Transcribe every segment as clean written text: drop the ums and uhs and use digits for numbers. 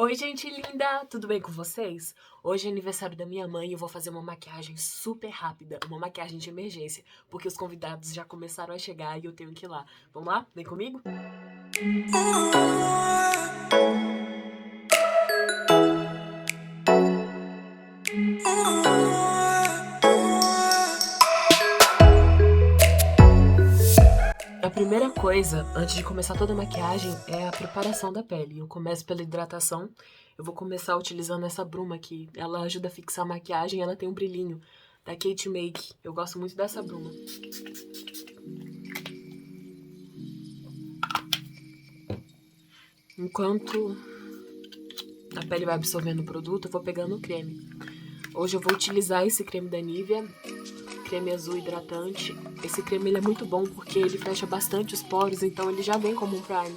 Oi, gente linda! Tudo bem com vocês? Hoje é aniversário da minha mãe e eu vou fazer uma maquiagem super rápida, uma maquiagem de emergência, porque os convidados já começaram a chegar e eu tenho que ir lá. Vamos lá? Vem comigo? A primeira coisa, antes de começar toda a maquiagem, é a preparação da pele. Eu começo pela hidratação. Eu vou começar utilizando essa bruma aqui. Ela ajuda a fixar a maquiagem e ela tem um brilhinho da Kate Make. Eu gosto muito dessa bruma. Enquanto a pele vai absorvendo o produto, eu vou pegando o creme. Hoje eu vou utilizar esse creme da Nivea, creme azul hidratante. Esse creme ele é muito bom porque ele fecha bastante os poros, então ele já vem como um primer.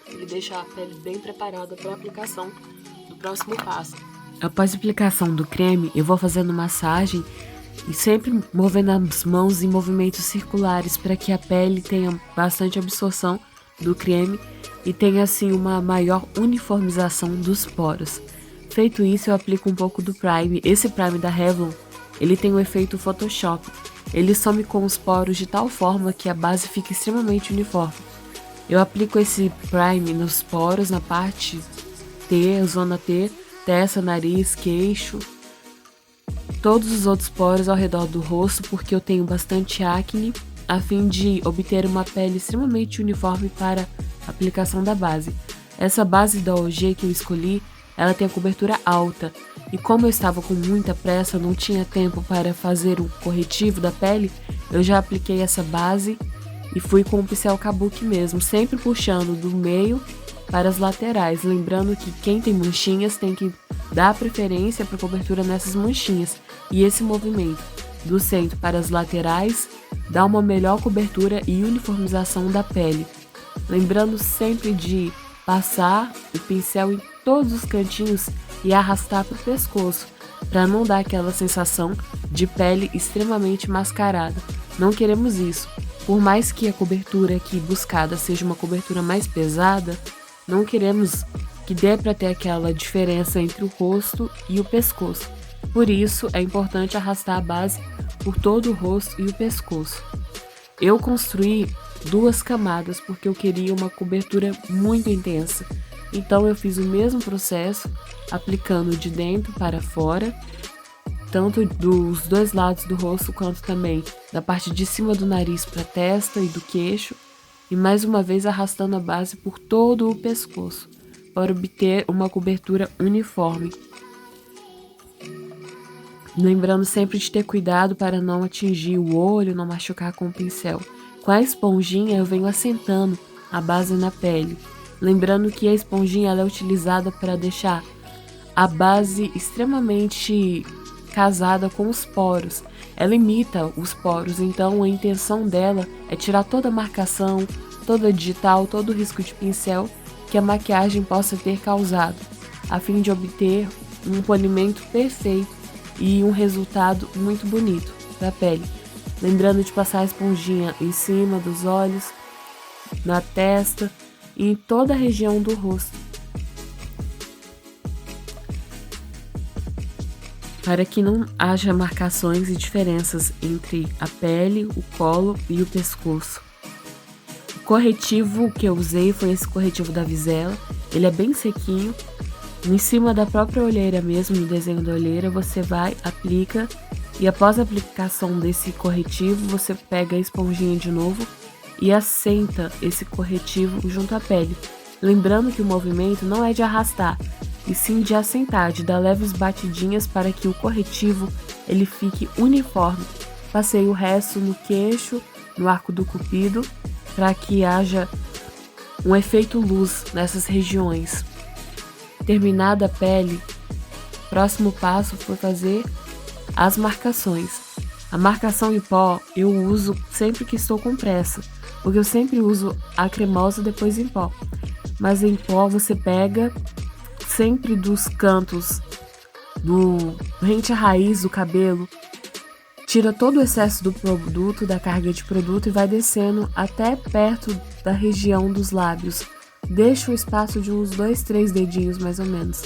Ele deixa a pele bem preparada para a aplicação do próximo passo. Após a aplicação do creme, eu vou fazendo massagem e sempre movendo as mãos em movimentos circulares para que a pele tenha bastante absorção do creme e tenha assim uma maior uniformização dos poros. Feito isso, eu aplico um pouco do primer. Esse primer da Revlon, ele tem o efeito Photoshop. Ele some com os poros de tal forma que a base fica extremamente uniforme. Eu aplico esse primer nos poros, na parte T, zona T, testa, nariz, queixo, todos os outros poros ao redor do rosto, porque eu tenho bastante acne, a fim de obter uma pele extremamente uniforme para a aplicação da base. Essa base da OG que eu escolhi, ela tem a cobertura alta, e como eu estava com muita pressa, não tinha tempo para fazer o corretivo da pele, eu já apliquei essa base e fui com o pincel kabuki mesmo, sempre puxando do meio para as laterais, lembrando que quem tem manchinhas tem que dar preferência para cobertura nessas manchinhas, e esse movimento do centro para as laterais dá uma melhor cobertura e uniformização da pele. Lembrando sempre de passar o pincel em todos os cantinhos e arrastar para o pescoço, para não dar aquela sensação de pele extremamente mascarada. Não queremos isso. Por mais que a cobertura aqui buscada seja uma cobertura mais pesada, não queremos que dê para ter aquela diferença entre o rosto e o pescoço. Por isso, é importante arrastar a base por todo o rosto e o pescoço. Eu construí 2 camadas porque eu queria uma cobertura muito intensa. Então eu fiz o mesmo processo, aplicando de dentro para fora, tanto dos 2 lados do rosto quanto também da parte de cima do nariz para a testa e do queixo, e mais uma vez arrastando a base por todo o pescoço, para obter uma cobertura uniforme. Lembrando sempre de ter cuidado para não atingir o olho, não machucar com o pincel. Com a esponjinha eu venho assentando a base na pele. Lembrando que a esponjinha ela é utilizada para deixar a base extremamente casada com os poros. Ela imita os poros, então a intenção dela é tirar toda a marcação, toda a digital, todo o risco de pincel que a maquiagem possa ter causado, a fim de obter um polimento perfeito e um resultado muito bonito da pele. Lembrando de passar a esponjinha em cima dos olhos, na testa e em toda a região do rosto, para que não haja marcações e diferenças entre a pele, o colo e o pescoço. O corretivo que eu usei foi esse corretivo da Vizela. Ele é bem sequinho. Em cima da própria olheira mesmo, no desenho da olheira, você vai, aplica, e após a aplicação desse corretivo, você pega a esponjinha de novo e assenta esse corretivo junto à pele. Lembrando que o movimento não é de arrastar, e sim de assentar, de dar leves batidinhas para que o corretivo ele fique uniforme. Passei o resto no queixo, no arco do cupido, para que haja um efeito luz nessas regiões. Terminada a pele, próximo passo foi fazer as marcações. A marcação em pó eu uso sempre que estou com pressa, porque eu sempre uso a cremosa depois em pó. Mas em pó você pega sempre dos cantos do rente à raiz do cabelo, tira todo o excesso do produto, da carga de produto, e vai descendo até perto da região dos lábios, Deixo um espaço de uns 2, 3 dedinhos mais ou menos.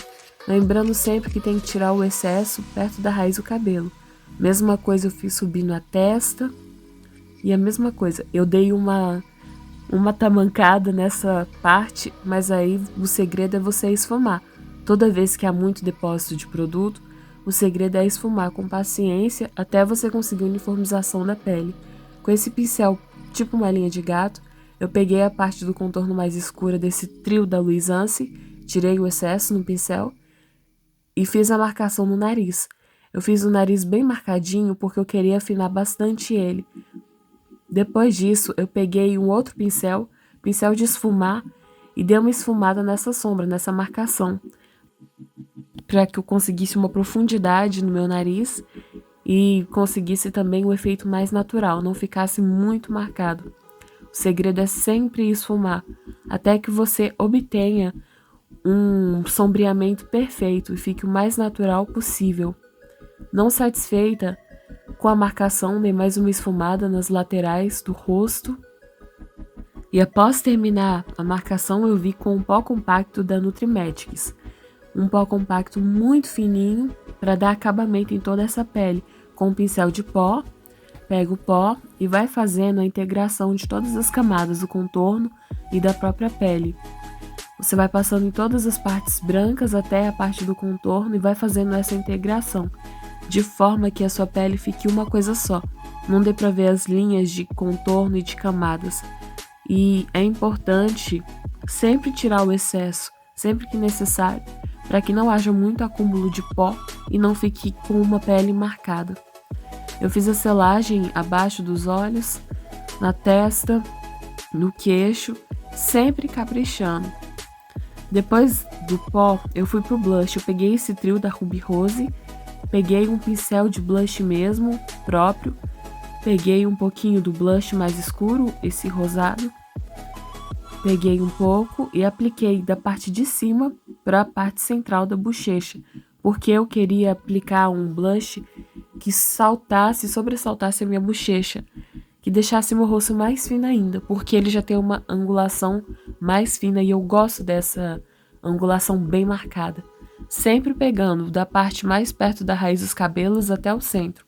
Lembrando sempre que tem que tirar o excesso perto da raiz do cabelo. Mesma coisa eu fiz subindo a testa. E a mesma coisa, eu dei uma tamancada nessa parte, mas aí o segredo é você esfumar. Toda vez que há muito depósito de produto, o segredo é esfumar com paciência até você conseguir uniformização da pele. Com esse pincel tipo uma linha de gato, eu peguei a parte do contorno mais escura desse trio da Luisance, tirei o excesso no pincel e fiz a marcação no nariz. Eu fiz o nariz bem marcadinho porque eu queria afinar bastante ele. Depois disso, eu peguei um outro pincel de esfumar, e dei uma esfumada nessa sombra, nessa marcação, para que eu conseguisse uma profundidade no meu nariz e conseguisse também o efeito mais natural, não ficasse muito marcado. O segredo é sempre esfumar, até que você obtenha um sombreamento perfeito e fique o mais natural possível. Não satisfeita com a marcação, dei mais uma esfumada nas laterais do rosto. E após terminar a marcação, eu vi com um pó compacto da Nutrimetics. Um pó compacto muito fininho para dar acabamento em toda essa pele. Com um pincel de pó, pega o pó e vai fazendo a integração de todas as camadas do contorno e da própria pele. Você vai passando em todas as partes brancas até a parte do contorno e vai fazendo essa integração, de forma que a sua pele fique uma coisa só. Não dê para ver as linhas de contorno e de camadas. E é importante sempre tirar o excesso, sempre que necessário, para que não haja muito acúmulo de pó e não fique com uma pele marcada. Eu fiz a selagem abaixo dos olhos, na testa, no queixo, sempre caprichando. Depois do pó, eu fui pro blush. Eu peguei esse trio da Ruby Rose, peguei um pincel de blush mesmo, próprio, peguei um pouquinho do blush mais escuro, esse rosado, peguei um pouco e apliquei da parte de cima para a parte central da bochecha, porque eu queria aplicar um blush que sobressaltasse a minha bochecha, que deixasse meu rosto mais fino ainda, porque ele já tem uma angulação mais fina e eu gosto dessa angulação bem marcada. Sempre pegando da parte mais perto da raiz dos cabelos até o centro.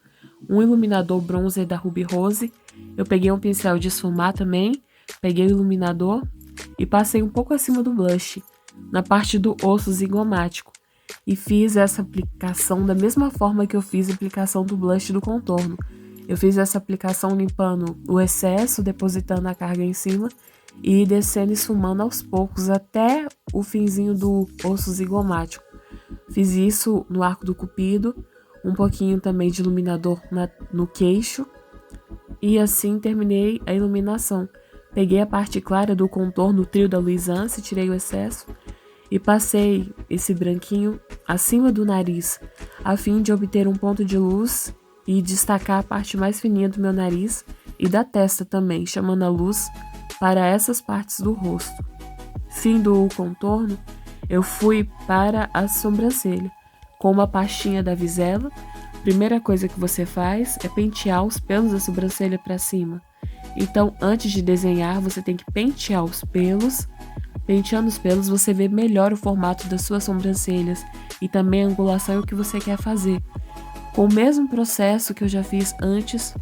Um iluminador bronzer da Ruby Rose, eu peguei um pincel de esfumar também, peguei o iluminador e passei um pouco acima do blush, na parte do osso zigomático, e fiz essa aplicação da mesma forma que eu fiz a aplicação do blush do contorno. Eu fiz essa aplicação limpando o excesso, depositando a carga em cima e descendo esfumando aos poucos até o finzinho do osso zigomático. Fiz isso no arco do cupido, um pouquinho também de iluminador no queixo e assim terminei a iluminação. Peguei a parte clara do contorno, o trio da Luisance, tirei o excesso e passei esse branquinho acima do nariz, a fim de obter um ponto de luz e destacar a parte mais fininha do meu nariz e da testa também, chamando a luz para essas partes do rosto. Fim do contorno, eu fui para a sobrancelha. Com uma pastinha da Visela, a primeira coisa que você faz é pentear os pelos da sobrancelha para cima. Então, antes de desenhar, você tem que pentear os pelos. Penteando os pelos, você vê melhor o formato das suas sobrancelhas e também a angulação e o que você quer fazer. Com o mesmo processo que eu já fiz antes,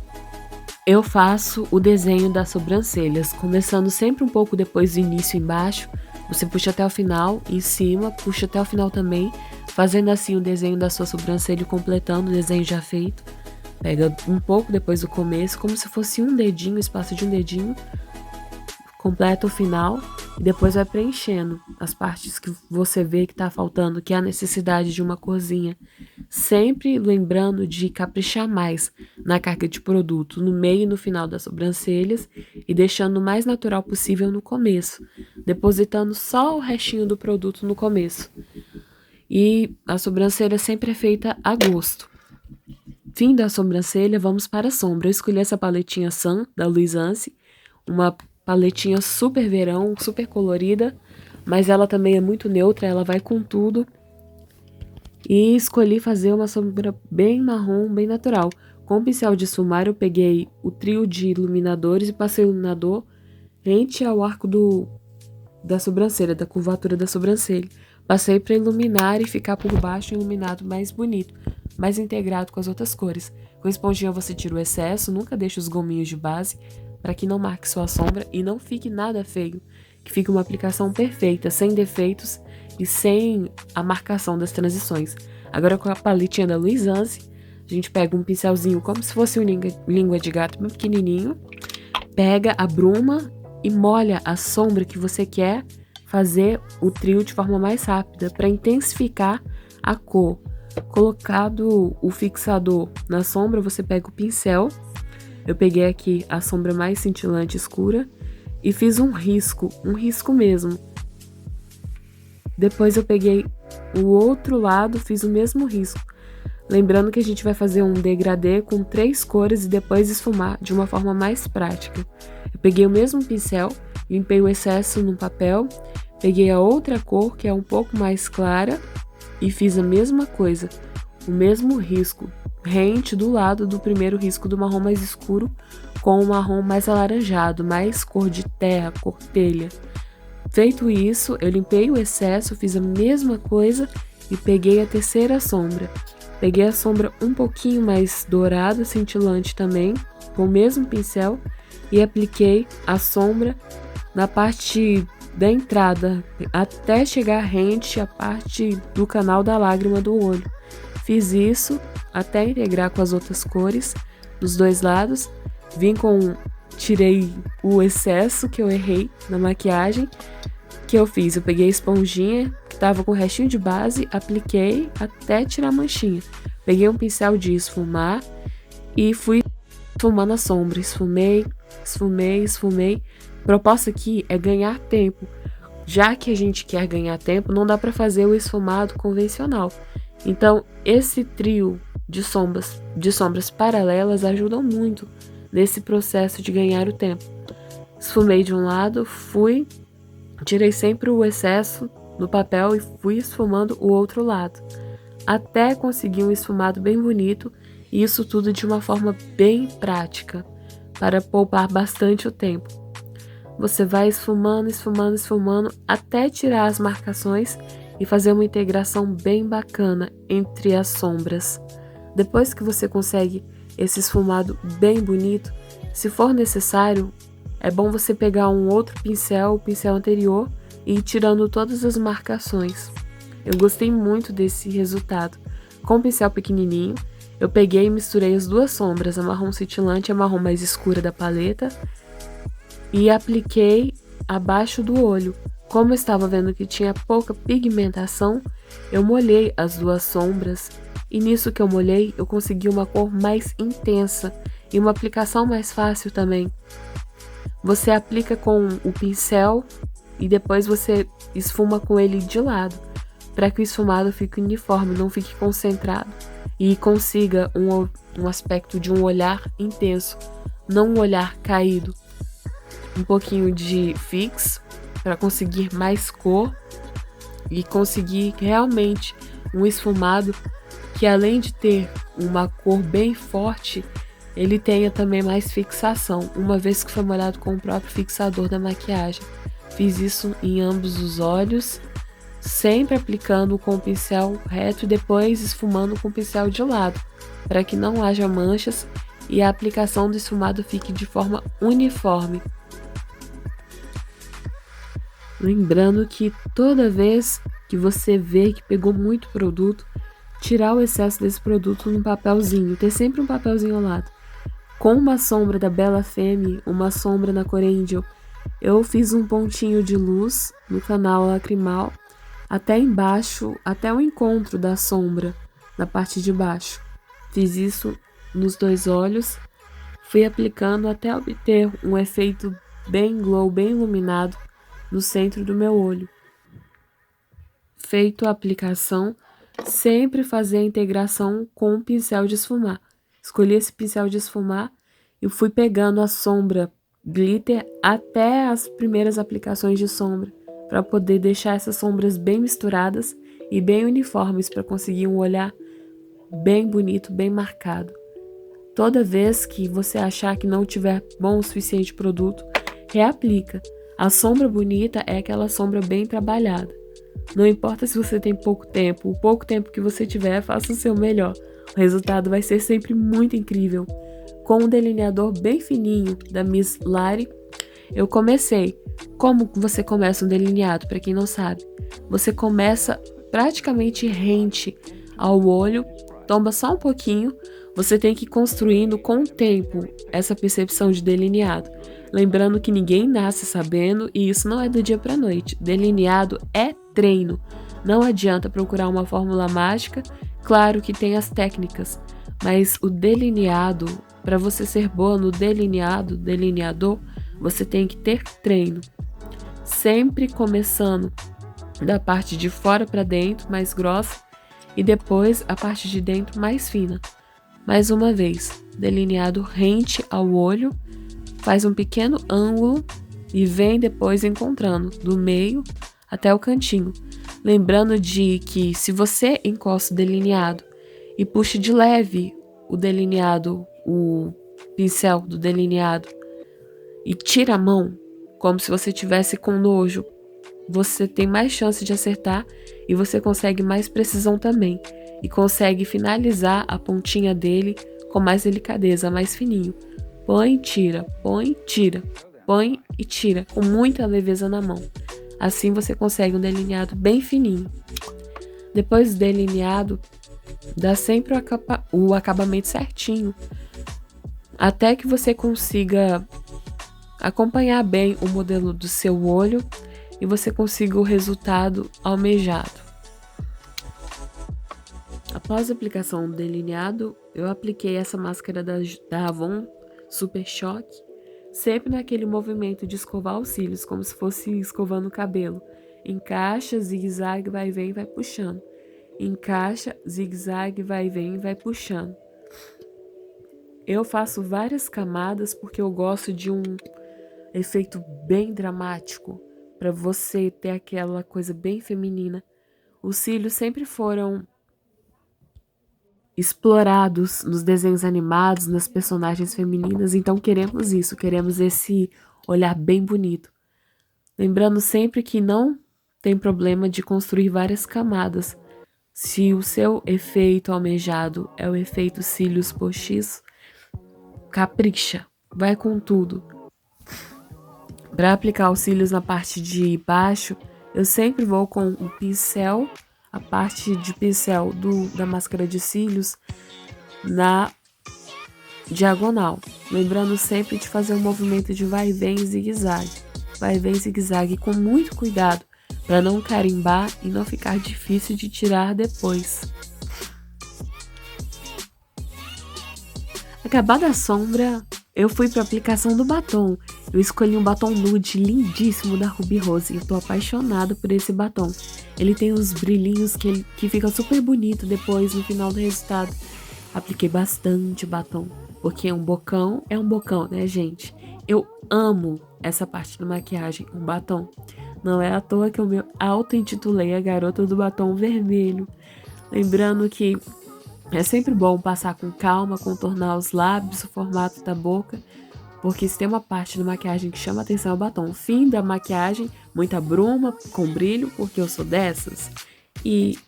eu faço o desenho das sobrancelhas, começando sempre um pouco depois do início embaixo. Você puxa até o final, em cima, puxa até o final também, fazendo assim o desenho da sua sobrancelha, completando o desenho já feito. Pega um pouco depois do começo, como se fosse um dedinho, espaço de um dedinho, completa o final e depois vai preenchendo as partes que você vê que tá faltando, que é a necessidade de uma corzinha. Sempre lembrando de caprichar mais na carga de produto, no meio e no final das sobrancelhas e deixando o mais natural possível no começo, depositando só o restinho do produto no começo. E a sobrancelha sempre é feita a gosto. Fim da sobrancelha, vamos para a sombra. Eu escolhi essa paletinha Sun, da Luisance, uma paletinha super verão, super colorida, mas ela também é muito neutra, ela vai com tudo. E escolhi fazer uma sombra bem marrom, bem natural. Com o pincel de esfumar, eu peguei o trio de iluminadores e passei o iluminador rente ao arco do da sobrancelha, da curvatura da sobrancelha. Passei para iluminar e ficar por baixo iluminado mais bonito, mais integrado com as outras cores. Com a esponjinha você tira o excesso, nunca deixe os gominhos de base, para que não marque sua sombra e não fique nada feio, que fique uma aplicação perfeita, sem defeitos e sem a marcação das transições. Agora com a paletinha da Luisance, a gente pega um pincelzinho como se fosse um língua de gato bem pequenininho, pega a bruma e molha a sombra que você quer fazer o trio de forma mais rápida, para intensificar a cor. Colocado o fixador na sombra, você pega o pincel. Eu peguei aqui a sombra mais cintilante escura e fiz um risco mesmo. Depois eu peguei o outro lado, fiz o mesmo risco. Lembrando que a gente vai fazer um degradê com 3 cores e depois esfumar de uma forma mais prática. Eu peguei o mesmo pincel, limpei o excesso no papel, peguei a outra cor que é um pouco mais clara e fiz a mesma coisa, o mesmo risco, rente do lado do primeiro risco do marrom mais escuro com o marrom mais alaranjado, mais cor de terra, cor telha. Feito isso, eu limpei o excesso, fiz a mesma coisa e peguei a terceira sombra. Peguei a sombra um pouquinho mais dourada, cintilante também, com o mesmo pincel e apliquei a sombra na parte da entrada, até chegar rente à parte do canal da lágrima do olho. Fiz isso até integrar com as outras cores dos dois lados. Tirei o excesso que eu errei na maquiagem. Que eu fiz? Eu peguei a esponjinha que tava com o restinho de base, apliquei até tirar a manchinha. Peguei um pincel de esfumar e fui esfumando a sombra. Esfumei. A proposta aqui é ganhar tempo. Já que a gente quer ganhar tempo, não dá para fazer o esfumado convencional. Então, esse trio de sombras paralelas ajudam muito nesse processo de ganhar o tempo. Esfumei de um lado, tirei sempre o excesso no papel e fui esfumando o outro lado, até conseguir um esfumado bem bonito, e isso tudo de uma forma bem prática, para poupar bastante o tempo. Você vai esfumando, até tirar as marcações e fazer uma integração bem bacana entre as sombras. Depois que você consegue esse esfumado bem bonito, se for necessário, é bom você pegar um outro pincel, o pincel anterior, e ir tirando todas as marcações. Eu gostei muito desse resultado. Com o pincel pequenininho, eu peguei e misturei as duas sombras, a marrom cintilante e a marrom mais escura da paleta, e apliquei abaixo do olho. Como eu estava vendo que tinha pouca pigmentação, eu molhei as duas sombras, e nisso que eu molhei, eu consegui uma cor mais intensa e uma aplicação mais fácil também. Você aplica com o pincel e depois você esfuma com ele de lado, para que o esfumado fique uniforme, não fique concentrado e consiga um aspecto de um olhar intenso, não um olhar caído. Um pouquinho de fix para conseguir mais cor e conseguir realmente um esfumado que, além de ter uma cor bem forte, ele tenha também mais fixação, uma vez que foi molhado com o próprio fixador da maquiagem. Fiz isso em ambos os olhos, sempre aplicando com o pincel reto e depois esfumando com o pincel de lado, para que não haja manchas e a aplicação do esfumado fique de forma uniforme. Lembrando que toda vez que você vê que pegou muito produto, tirar o excesso desse produto num papelzinho, ter sempre um papelzinho ao lado. Com uma sombra da Bella Femme, uma sombra na cor Angel, eu fiz um pontinho de luz no canal lacrimal, até embaixo, até o encontro da sombra, na parte de baixo. Fiz isso nos dois olhos, fui aplicando até obter um efeito bem glow, bem iluminado, no centro do meu olho. Feito a aplicação, sempre fazer a integração com o pincel de esfumar. Escolhi esse pincel de esfumar e fui pegando a sombra glitter até as primeiras aplicações de sombra, para poder deixar essas sombras bem misturadas e bem uniformes, para conseguir um olhar bem bonito, bem marcado. Toda vez que você achar que não tiver bom o suficiente produto, reaplica. A sombra bonita é aquela sombra bem trabalhada. Não importa se você tem pouco tempo, o pouco tempo que você tiver, faça o seu melhor. O resultado vai ser sempre muito incrível. Com um delineador bem fininho da Miss Lari, eu comecei. Como você começa um delineado, para quem não sabe? Você começa praticamente rente ao olho, tomba só um pouquinho, você tem que ir construindo com o tempo essa percepção de delineado. Lembrando que ninguém nasce sabendo e isso não é do dia para a noite. Delineado é treino. Não adianta procurar uma fórmula mágica. Claro que tem as técnicas, mas o delineado, para você ser boa no delineador, você tem que ter treino. Sempre começando da parte de fora para dentro, mais grossa, e depois a parte de dentro mais fina. Mais uma vez, delineado rente ao olho, faz um pequeno ângulo e vem depois encontrando do meio até o cantinho. Lembrando de que se você encosta o delineado e puxa de leve o delineado, o pincel do delineado, e tira a mão, como se você tivesse com nojo, você tem mais chance de acertar e você consegue mais precisão também. E consegue finalizar a pontinha dele com mais delicadeza, mais fininho. Põe, tira, põe, tira, põe e tira, com muita leveza na mão. Assim você consegue um delineado bem fininho. Depois do delineado, dá sempre o acabamento certinho, até que você consiga acompanhar bem o modelo do seu olho e você consiga o resultado almejado. Após a aplicação do delineado, eu apliquei essa máscara da Avon Super Choque, sempre naquele movimento de escovar os cílios, como se fosse escovando o cabelo. Encaixa, zigue-zague, vai e vem, vai puxando. Encaixa, zigue-zague, vai e vem, vai puxando. Eu faço várias camadas porque eu gosto de um efeito bem dramático, para você ter aquela coisa bem feminina. Os cílios sempre foram explorados nos desenhos animados, nas personagens femininas, então queremos isso, queremos esse olhar bem bonito. Lembrando sempre que não tem problema de construir várias camadas. Se o seu efeito almejado é o efeito cílios postiço, capricha, vai com tudo. Para aplicar os cílios na parte de baixo, eu sempre vou com o pincel, a parte de pincel da máscara de cílios na diagonal. Lembrando sempre de fazer um movimento de vai e vem zigue-zague. Vai e vem zigue-zague com muito cuidado para não carimbar e não ficar difícil de tirar depois. Acabada a sombra, eu fui para a aplicação do batom. Eu escolhi um batom nude lindíssimo da Ruby Rose. Eu tô apaixonado por esse batom. Ele tem uns brilhinhos que fica super bonito depois no final do resultado. Apliquei bastante batom, porque um bocão é um bocão, né, gente? Eu amo essa parte da maquiagem, um batom. Não é à toa que eu me auto-intitulei a garota do batom vermelho. Lembrando que é sempre bom passar com calma, contornar os lábios, o formato da boca, porque se tem uma parte da maquiagem que chama atenção é o batom. Fim da maquiagem, muita bruma com brilho, porque eu sou dessas. E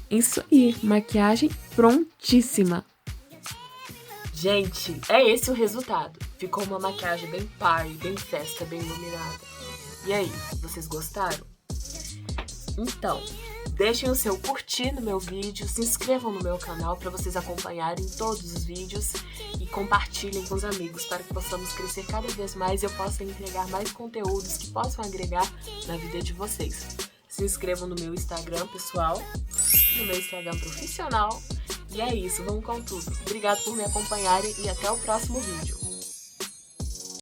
isso aí, maquiagem prontíssima. Gente, é esse o resultado. Ficou uma maquiagem bem party, bem festa, bem iluminada. E aí, vocês gostaram? Então, deixem o seu curtir no meu vídeo, se inscrevam no meu canal para vocês acompanharem todos os vídeos e compartilhem com os amigos para que possamos crescer cada vez mais e eu possa entregar mais conteúdos que possam agregar na vida de vocês. Se inscrevam no meu Instagram pessoal, no meu Instagram profissional. E é isso, vamos com tudo. Obrigado por me acompanharem e até o próximo vídeo.